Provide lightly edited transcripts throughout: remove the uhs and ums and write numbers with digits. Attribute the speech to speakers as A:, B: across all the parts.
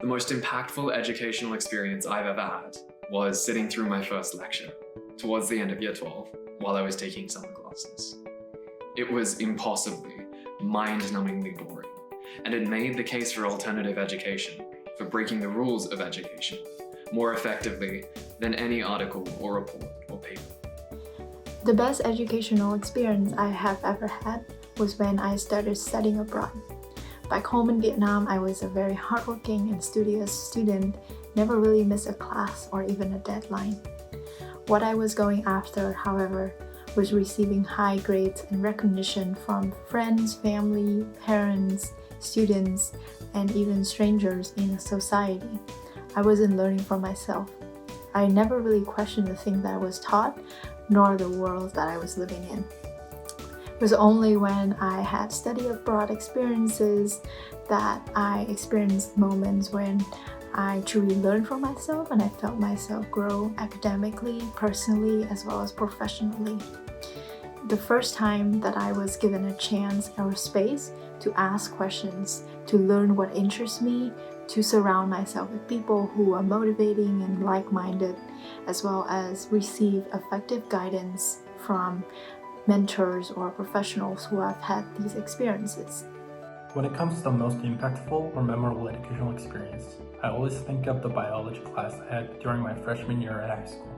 A: The most impactful educational experience I've ever had was sitting through my first lecture towards the end of Year 12 while I was taking summer classes. It was impossibly, mind-numbingly boring, and it made the case for alternative education, for breaking the rules of education, more effectively than any article or report or paper.
B: The best educational experience I have ever had was when I started studying abroad. Back home in Vietnam, I was a very hardworking and studious student, never really missed a class or even a deadline. What I was going after, however, was receiving high grades and recognition from friends, family, parents, students, and even strangers in society. I wasn't learning for myself. I never really questioned the thing that I was taught, nor the world that I was living in. It was only when I had study abroad experiences that I experienced moments when I truly learned for myself and I felt myself grow academically, personally, as well as professionally. The first time that I was given a chance or space to ask questions, to learn what interests me, to surround myself with people who are motivating and like-minded, as well as receive effective guidance from mentors or professionals who have had these experiences.
C: When it comes to the most impactful or memorable educational experience, I always think of the biology class I had during my freshman year at high school.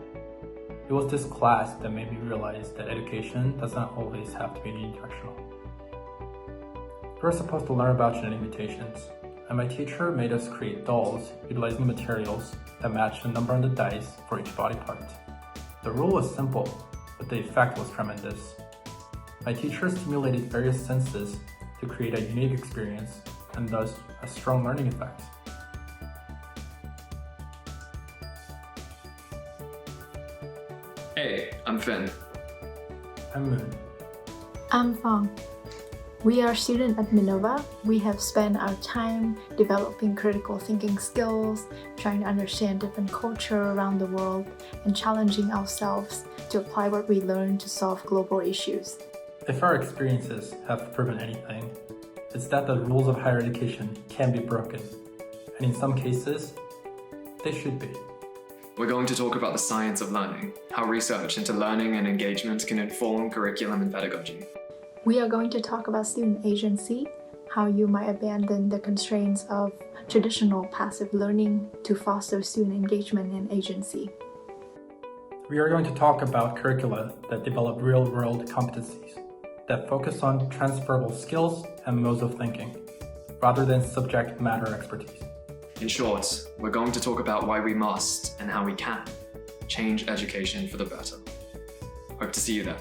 C: It was this class that made me realize that education does not always have to be unidirectional. We were supposed to learn about genetic mutations, and my teacher made us create dolls utilizing materials that matched the number on the dice for each body part. The rule was simple, but the effect was tremendous. My teacher stimulated various senses to create a unique experience and thus a strong learning effect.
A: Hey, I'm Finn.
C: I'm Moon.
B: I'm Fong. We are students at Minova. We have spent our time developing critical thinking skills, trying to understand different culture around the world, and challenging ourselves to apply what we learn to solve global issues.
C: If our experiences have proven anything, it's that the rules of higher education can be broken, and in some cases, they should be.
A: We're going to talk about the science of learning, how research into learning and engagement can inform curriculum and pedagogy.
B: We are going to talk about student agency, how you might abandon the constraints of traditional passive learning to foster student engagement and agency.
C: We are going to talk about curricula that develop real-world competencies, that focus on transferable skills and modes of thinking, rather than subject matter expertise.
A: In short, we're going to talk about why we must, and how we can, change education for the better. Hope to see you there.